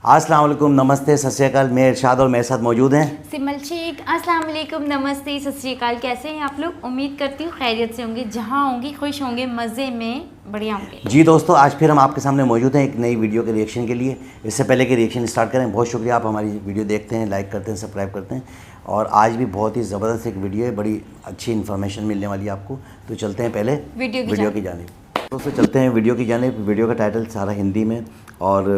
अस्सलाम वालेकुम, नमस्ते, सत श्री अकाल। मैं इरशाद और मेरे साथ मौजूद हैं सिमल शेख। अस्सलाम वालेकुम, नमस्ते, सत श्री अकाल। कैसे हैं आप लोग? उम्मीद करती हूँ खैरियत से होंगे, जहाँ होंगे खुश होंगे, मज़े में बढ़िया होंगे। जी दोस्तों, आज फिर हम आपके सामने मौजूद हैं एक नई वीडियो के रिएक्शन के लिए। इससे पहले कि रिएक्शन स्टार्ट करें, बहुत शुक्रिया, आप हमारी वीडियो देखते हैं, लाइक करते हैं, सब्सक्राइब करते हैं। और आज भी बहुत ही ज़बरदस्त एक वीडियो है, बड़ी अच्छी इन्फॉर्मेशन मिलने वाली है आपको। तो चलते हैं पहले वीडियो की जानिब। दोस्तों चलते हैं वीडियो की जानिब। वीडियो का टाइटल सारा हिंदी में और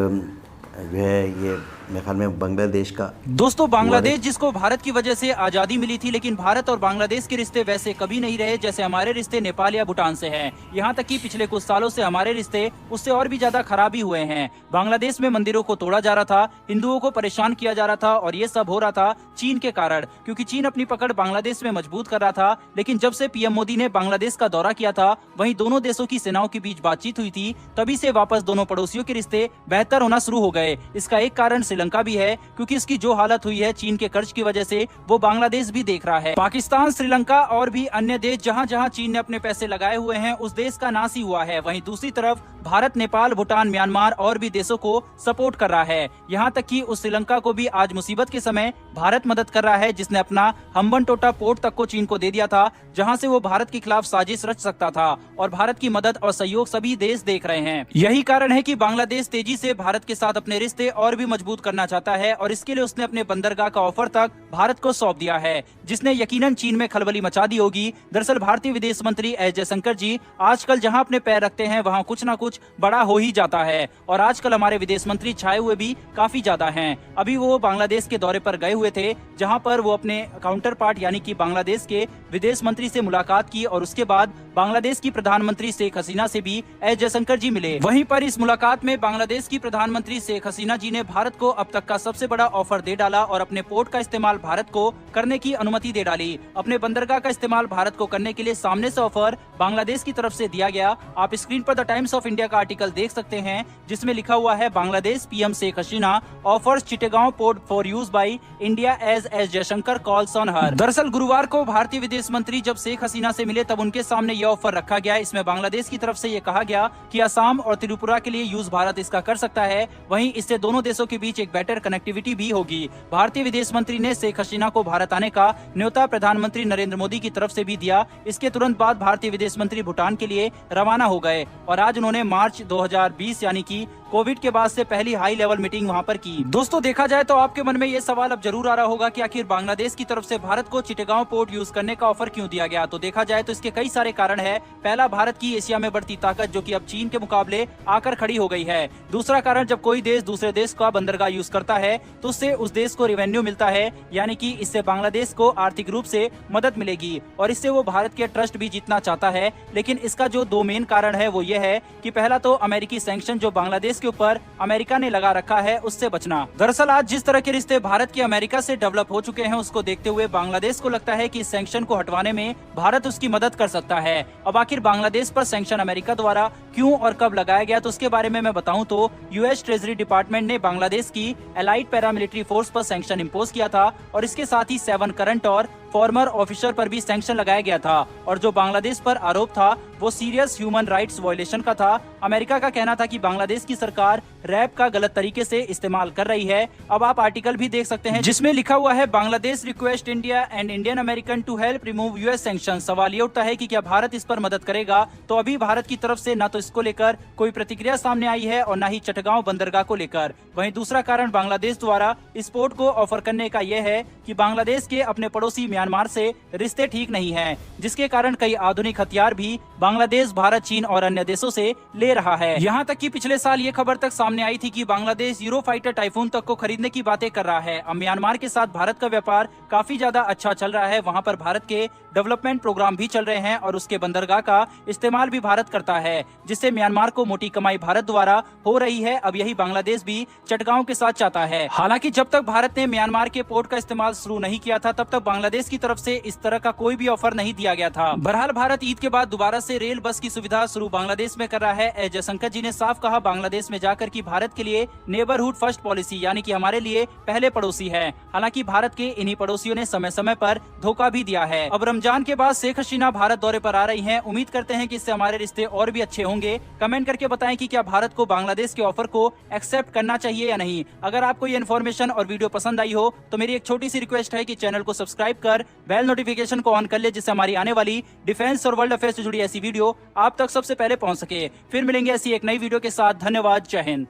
जो है ये मेरे ख्याल में बांग्लादेश का। दोस्तों बांग्लादेश जिसको भारत की वजह से आज़ादी मिली थी, लेकिन भारत और बांग्लादेश के रिश्ते वैसे कभी नहीं रहे जैसे हमारे रिश्ते नेपाल या भूटान से हैं। यहाँ तक कि पिछले कुछ सालों से हमारे रिश्ते उससे और भी ज्यादा खराब ही हुए हैं। बांग्लादेश में मंदिरों को तोड़ा जा रहा था, हिंदुओं को परेशान किया जा रहा था, और ये सब हो रहा था चीन के कारण, क्योंकि चीन अपनी पकड़ बांग्लादेश में मजबूत कर रहा था। लेकिन जब से पीएम मोदी ने बांग्लादेश का दौरा किया था, वहीं दोनों देशों की सेनाओं के बीच बातचीत हुई थी, तभी से वापस दोनों पड़ोसियों के रिश्ते बेहतर होना शुरू हो गए। इसका एक कारण श्रीलंका भी है, क्योंकि इसकी जो हालत हुई है चीन के कर्ज की वजह से, वो बांग्लादेश भी देख रहा है। पाकिस्तान, श्रीलंका और भी अन्य देश जहां जहां चीन ने अपने पैसे लगाए हुए हैं, उस देश का नाश ही हुआ है। वहीं दूसरी तरफ भारत, नेपाल, भूटान, म्यांमार और भी देशों को सपोर्ट कर रहा है। यहाँ तक कि उस श्रीलंका को भी आज मुसीबत के समय भारत मदद कर रहा है, जिसने अपना हम्बनटोटा पोर्ट तक को चीन को दे दिया था, जहाँ से वो भारत के खिलाफ साजिश रच सकता था। और भारत की मदद और सहयोग सभी देश देख रहे हैं। यही कारण है कि बांग्लादेश तेजी से भारत के साथ अपने रिश्ते और भी मजबूत करना चाहता है, और इसके लिए उसने अपने बंदरगाह का ऑफर तक भारत को सौंप दिया है, जिसने यकीनन चीन में खलबली मचा दी होगी। दरअसल भारतीय विदेश मंत्री एस जयशंकर जी आजकल जहां अपने पैर रखते हैं, वहां कुछ न कुछ बड़ा हो ही जाता है। और आजकल हमारे विदेश मंत्री छाए हुए भी काफी ज्यादा हैं। अभी वो बांग्लादेश के दौरे पर गए हुए थे, जहां पर वो अपने काउंटर पार्ट यानी कि बांग्लादेश के विदेश मंत्री से मुलाकात की, और उसके बाद बांग्लादेश की प्रधानमंत्री शेख हसीना से भी एस जयशंकर जी मिले। वहीं पर इस मुलाकात में बांग्लादेश की प्रधानमंत्री शेख हसीना जी ने भारत को अब तक का सबसे बड़ा ऑफर दे डाला और अपने पोर्ट का इस्तेमाल भारत को करने की अनुमति दे डाली। अपने बंदरगाह का इस्तेमाल भारत को करने के लिए सामने से ऑफर बांग्लादेश की तरफ से दिया गया। आप स्क्रीन पर द टाइम्स ऑफ इंडिया का आर्टिकल देख सकते हैं, जिसमें लिखा हुआ है Bangladesh PM Sheikh Hasina offers Chittagong port for use by India as Jaishankar calls on her. दरअसल गुरुवार को भारतीय विदेश मंत्री जब शेख हसीना से मिले, तब उनके सामने यह ऑफर रखा गया। इसमें बांग्लादेश की तरफ से ये कहा गया कि असम और त्रिपुरा के लिए यूज भारत इसका कर सकता है। वहीं इससे दोनों देशों के बीच एक बेटर कनेक्टिविटी भी होगी। भारतीय विदेश मंत्री ने शेख हसीना को भारत आने का न्योता प्रधानमंत्री नरेंद्र मोदी की तरफ से भी दिया। इसके तुरंत बाद भारतीय विदेश मंत्री भूटान के लिए रवाना हो गए, और आज उन्होंने मार्च 2020 यानी कि कोविड के बाद से पहली हाई लेवल मीटिंग वहां पर की। दोस्तों देखा जाए तो आपके मन में ये सवाल अब जरूर आ रहा होगा कि आखिर बांग्लादेश की तरफ से भारत को चिटगांव पोर्ट यूज करने का ऑफर क्यों दिया गया। तो देखा जाए तो इसके कई सारे कारण है। पहला, भारत की एशिया में बढ़ती ताकत, जो कि अब चीन के मुकाबले आकर खड़ी हो गई है। दूसरा कारण, जब कोई देश दूसरे देश का बंदरगाह यूज करता है, तो उससे उस देश को रेवेन्यू मिलता है, यानी कि इससे बांग्लादेश को आर्थिक रूप से मदद मिलेगी, और इससे वो भारत के ट्रस्ट भी जीतना चाहता है। लेकिन इसका जो दो मेन कारण है वो ये है कि पहला तो अमेरिकी सैंक्शन जो बांग्लादेश के ऊपर अमेरिका ने लगा रखा है, उससे बचना। दरअसल आज जिस तरह के रिश्ते भारत के अमेरिका से डेवलप हो चुके हैं, उसको देखते हुए बांग्लादेश को लगता है कि इस सैंक्शन को हटवाने में भारत उसकी मदद कर सकता है। अब आखिर बांग्लादेश पर सैंक्शन अमेरिका द्वारा क्यों और कब लगाया गया, तो उसके बारे में मैं बताऊं तो यूएस ट्रेजरी डिपार्टमेंट ने बांग्लादेश की एलाइड पैरामिलिट्री फोर्स पर सैंक्शन इम्पोज किया था, और इसके साथ ही 7 करंट और फॉर्मर ऑफिसर पर भी सैंक्शन लगाया गया था। और जो बांग्लादेश पर आरोप था वो सीरियस ह्यूमन राइट्स वायलेशन का था। अमेरिका का कहना था कि बांग्लादेश की सरकार रैप का गलत तरीके से इस्तेमाल कर रही है। अब आप आर्टिकल भी देख सकते हैं, जिसमें लिखा हुआ है Bangladesh request India and Indian American to help remove US sanction. सवाल ये उठता है कि क्या भारत इस पर मदद करेगा। तो अभी भारत की तरफ से न तो इसको लेकर कोई प्रतिक्रिया सामने आई है, और न ही चटगांव बंदरगाह को लेकर। वहीं दूसरा कारण बांग्लादेश द्वारा इस पोर्ट को ऑफर करने का यह है कि बांग्लादेश के अपने पड़ोसी म्यांमार से रिश्ते ठीक नहीं हैं, जिसके कारण कई आधुनिक हथियार भी बांग्लादेश भारत, चीन और अन्य देशों से ले रहा है। यहाँ तक कि पिछले साल ये खबर तक सामने आई थी कि बांग्लादेश यूरोफाइटर टाइफून तक को खरीदने की बातें कर रहा है। अब म्यांमार के साथ भारत का व्यापार काफी ज्यादा अच्छा चल रहा है। वहाँ पर भारत के डेवलपमेंट प्रोग्राम भी चल रहे हैं, और उसके बंदरगाह का इस्तेमाल भी भारत करता है, जिससे म्यांमार को मोटी कमाई भारत द्वारा हो रही है। अब यही बांग्लादेश भी चटगांव के साथ चाहता है। हालांकि जब तक भारत ने म्यांमार के पोर्ट का इस्तेमाल शुरू नहीं किया था, तब तक बांग्लादेश की तरफ से इस तरह का कोई भी ऑफर नहीं दिया गया था। बहरहाल भारत ईद के बाद दोबारा से रेल बस की सुविधा शुरू बांग्लादेश में कर रहा है। एस जयशंकर जी ने साफ कहा बांग्लादेश में जाकर कि भारत के लिए नेबरहुड फर्स्ट पॉलिसी यानी कि हमारे लिए पहले पड़ोसी है। हालांकि भारत के इन्हीं पड़ोसियों ने समय समय पर धोखा भी दिया है। अब रमजान के बाद शेख हसीना भारत दौरे पर आ रही हैं। उम्मीद करते हैं कि इससे हमारे रिश्ते और भी अच्छे होंगे। कमेंट करके बताएं कि क्या भारत को बांग्लादेश के ऑफर को एक्सेप्ट करना चाहिए या नहीं। अगर आपको ये इन्फॉर्मेशन और वीडियो पसंद आई हो तो मेरी एक छोटी सी रिक्वेस्ट है कि चैनल को सब्सक्राइब कर बेल नोटिफिकेशन को ऑन कर ले, जिससे हमारी आने वाली डिफेंस और वर्ल्ड अफेयर्स से जुड़ी ऐसी वीडियो आप तक सबसे पहले पहुंच सके। फिर मिलेंगे ऐसी एक नई वीडियो के साथ। धन्यवाद। जय हिंद।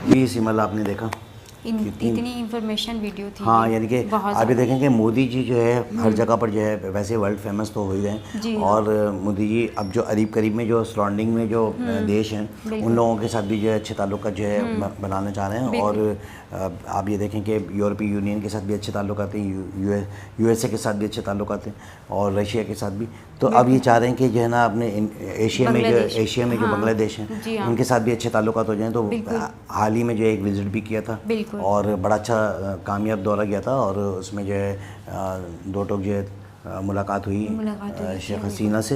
ये सिमल आपने देखा इतनी इंफॉर्मेशन वीडियो थी। हाँ, यानी कि बहुत अभी देखेंगे मोदी जी जो है हर जगह पर जो है वैसे वर्ल्ड फेमस तो हो ही गए। और मोदी जी अब जो करीब करीब में जो सराउंडिंग में जो देश हैं उन लोगों के साथ भी जो है अच्छे ताल्लुक जो है बनाना चाह रहे हैं। और आप ये देखें कि यूरोपीय यूनियन के साथ भी अच्छे ताल्लुक आते हैं, यूएसए के साथ भी अच्छे ताल्लुक आते हैं और रशिया के साथ भी। तो अब ये चाह रहे हैं कि जो है ना अपने एशिया में जो बांग्लादेश हैं उनके साथ भी अच्छे ताल्लुकात हो जाएं। तो हाल ही में जो एक विजिट भी किया था और बड़ा अच्छा कामयाब दौरा गया था और उसमें जो है दो टोक जो है मुलाकात हुई शेख हसीना से।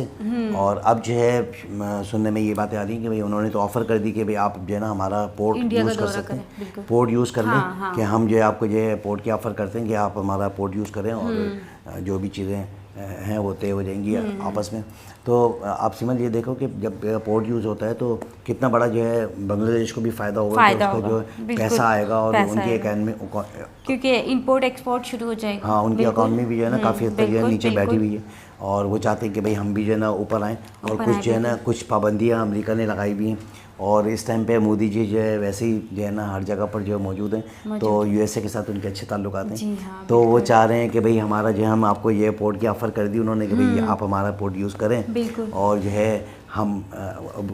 और अब जो है सुनने में ये बातें आ रही हैं कि भाई उन्होंने तो ऑफ़र कर दी कि भाई आप जो है ना हमारा पोर्ट यूज़ कर सकते हैं, पोर्ट यूज़ कर लें कि हम जो है आपको जो है पोर्ट की ऑफ़र करते हैं कि आप हमारा पोर्ट यूज़ करें और जो भी चीज़ें हैं वो तय हो जाएंगी आपस में। तो आप सिमल ये देखो कि जब पोर्ट यूज़ होता है तो कितना बड़ा जो है बांग्लादेश को भी फ़ायदा होगा, उसको जो पैसा आएगा और उनकी इकॉनमी, क्योंकि इंपोर्ट एक्सपोर्ट शुरू हो जाएगा। हाँ, उनकी इकॉनमी भी जो है ना काफ़ी हद तक जो है नीचे बैठी हुई है और वो चाहते हैं कि भाई हम भी जो है ना ऊपर आएँ। और कुछ जो है ना कुछ पाबंदियाँ अमेरिका ने लगाई भी हैं और इस टाइम पे मोदी जी जो है वैसे ही जो है ना हर जगह पर जो मौजूद हैं। तो यूएसए के साथ उनके अच्छे ताल्लुकात हैं। तो वो चाह रहे हैं कि भाई हमारा जो है हम आपको ये पोर्ट की ऑफ़र कर दी उन्होंने कि भाई आप हमारा पोर्ट यूज़ करें। और जो है हम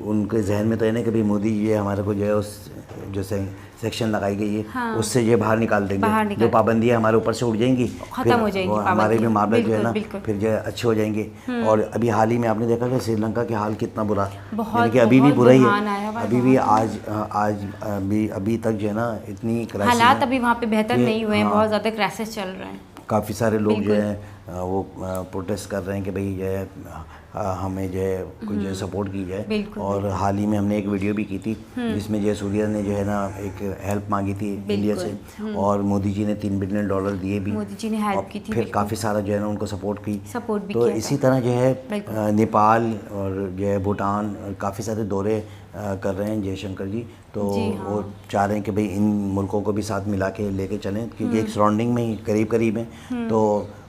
उनके जहन में तो है ना कि भाई मोदी जी हमारे को जो है उस जो सेक्शन लगाई गई है उससे जो बाहर निकाल देंगे, जो पाबंदियाँ हमारे ऊपर से उठ जाएंगी, खत्म हो जाएंगी, हमारे भी मामले जो है ना फिर जो है अच्छे हो जाएंगे। और अभी हाल ही में आपने देखा कि श्रीलंका के हाल कितना बुरा, यानी कि अभी भी बुरा ही है, अभी भी अभी तक जो है ना इतनी हालात अभी वहाँ पे बेहतर नहीं हुए हैं, बहुत ज़्यादा क्राइसिस चल रहे हैं। काफ़ी सारे लोग जो है वो प्रोटेस्ट कर रहे हैं कि भाई जो है हमें जो है कुछ जो सपोर्ट की जाए। और हाल ही में हमने एक वीडियो भी की थी जिसमें जो सूर्या ने जो है ना एक हेल्प मांगी थी इंडिया से और मोदी जी ने $3 बिलियन दिए भी, मोदी जी ने हेल्प की थी, फिर काफ़ी सारा जो है ना उनको सपोर्ट भी तो किया इसी तरह जो है नेपाल और जो है भूटान काफ़ी सारे दौरे कर रहे हैं जयशंकर जी। तो वो चाह रहे हैं कि भाई इन मुल्कों को भी साथ मिला के लेके चलें क्योंकि एक सराउंडिंग में ही करीब हैं। तो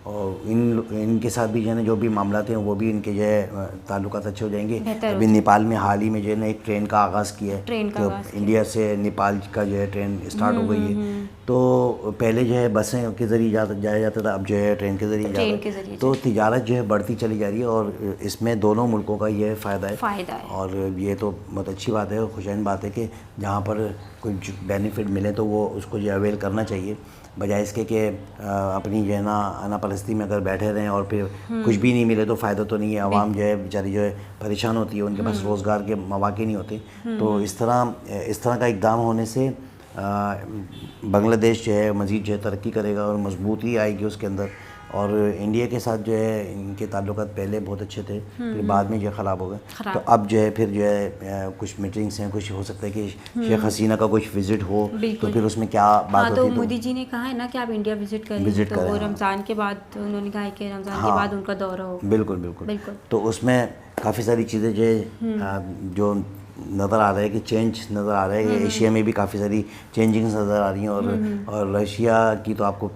इनके साथ भी जो है ना जो भी मामला थे वो भी इनके जो है ताल्लुकात अच्छे हो जाएंगे। अभी नेपाल में हाल ही में जो है ना एक ट्रेन का आगाज़ किया है, तो इंडिया से नेपाल का जो है ट्रेन स्टार्ट हो गई है। तो पहले जो है बसें के ज़रिए जाया जाता था, अब जो है ट्रेन के ज़रिए जाता है। तो तिजारत जो है बढ़ती चली जा रही है और इसमें दोनों मुल्कों का ये फ़ायदा है। और ये तो बहुत अच्छी बात है, खुशैन बात है कि जहाँ पर कुछ बेनिफिट मिले तो वो उसको जो अवेल करना चाहिए, बजाय इसके कि अपनी जो है ना अनापरस्ती में अगर बैठे रहें और फिर कुछ भी नहीं मिले तो फ़ायदा तो नहीं है। आवाम जो है बेचारी जो है परेशान होती है, उनके पास रोज़गार के मौके नहीं होते। तो इस तरह का इक़दाम होने से बांग्लादेश जो है मज़ीद जो है तरक्की करेगा और मजबूती आएगी उसके अंदर। और इंडिया के साथ जो है इनके ताल्लुकात पहले बहुत अच्छे थे, फिर बाद में जो ख़राब हो गए। तो अब जो है फिर जो है कुछ मीटिंग्स हैं, कुछ हो सकता है कि शेख हसीना का कुछ विजिट हो तो फिर उसमें क्या बात होती है। तो मोदी जी ने कहा है ना कि आप इंडिया विजिट करें, तो वो रमज़ान के बाद उन्होंने कहा कि रमज़ान के बाद उनका दौरा हो। बिल्कुल। तो उसमें काफ़ी सारी चीज़ें जो नज़र आ रहा है कि चेंज नज़र आ रहा है कि एशिया में भी काफ़ी सारी चेंजिंग्स नज़र आ रही हैं। और रशिया की तो आपको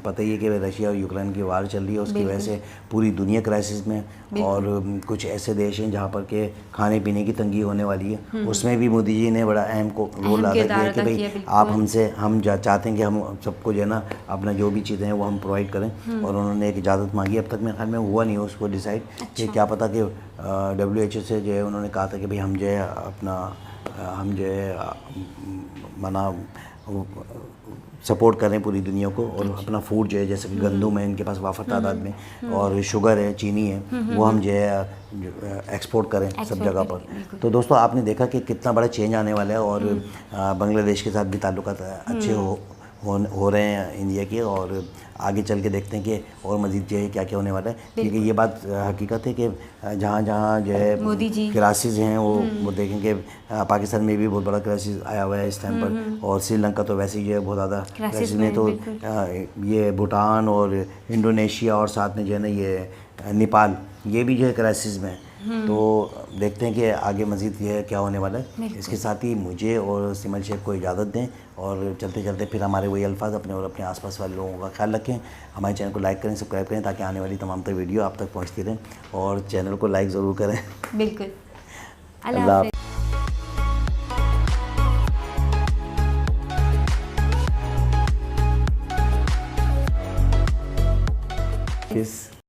पता ही है कि रशिया और यूक्रेन की वार चल रही है, उसकी वजह से पूरी दुनिया क्राइसिस में। और कुछ ऐसे देश हैं जहाँ पर के खाने पीने की तंगी होने वाली है, उसमें भी मोदी जी ने बड़ा अहम रोल अदा किया कि भाई आप हम चाहते हैं कि हम सबको जो है ना अपना जो भी चीज़ें हैं वो हम प्रोवाइड करें। और उन्होंने एक इजाज़त मांगी, अब तक मेरे ख्याल में हुआ नहीं है उसको डिसाइड कि क्या पता कि WHO से जो है उन्होंने कहा था कि भाई हम जो है हम जो है मना सपोर्ट करें पूरी दुनिया को और अपना फूड जो है जैसे कि गंदम है इनके पास वाफर तादाद में और शुगर है, चीनी है, वो हम जो है एक्सपोर्ट करें सब जगह पर। तो दोस्तों आपने देखा कि कितना बड़ा चेंज आने वाला है और बांग्लादेश के साथ भी ताल्लुकात अच्छे हो रहे हैं इंडिया के, और आगे चल के देखते हैं कि और मज़ीद जो है क्या क्या होने वाला है, क्योंकि ये बात हकीकत है कि जहाँ जहाँ जो है मोदी जी क्राइसिस हैं वो देखेंगे। पाकिस्तान में भी बहुत बड़ा क्राइसिस आया हुआ है इस टाइम पर, और श्रीलंका तो वैसे ही जो है बहुत ज़्यादा क्राइसिस में, तो ये भूटान और इंडोनेशिया और साथ में जो है ना ये नेपाल, ये भी जो है क्राइसिस में। तो देखते हैं कि आगे मज़ीद ये क्या होने वाला है। इसके साथ ही मुझे और सिमल शेख को इजाज़त दें, और चलते चलते फिर हमारे वही अल्फाज अपने और अपने आसपास वाले लोगों का ख्याल रखें। हमारे चैनल को लाइक करें, सब्सक्राइब करें, ताकि आने वाली तमाम तरह वीडियो आप तक पहुँचती रहें, और चैनल को लाइक ज़रूर करें। बिल्कुल। अल्लाह हाफ़िज़।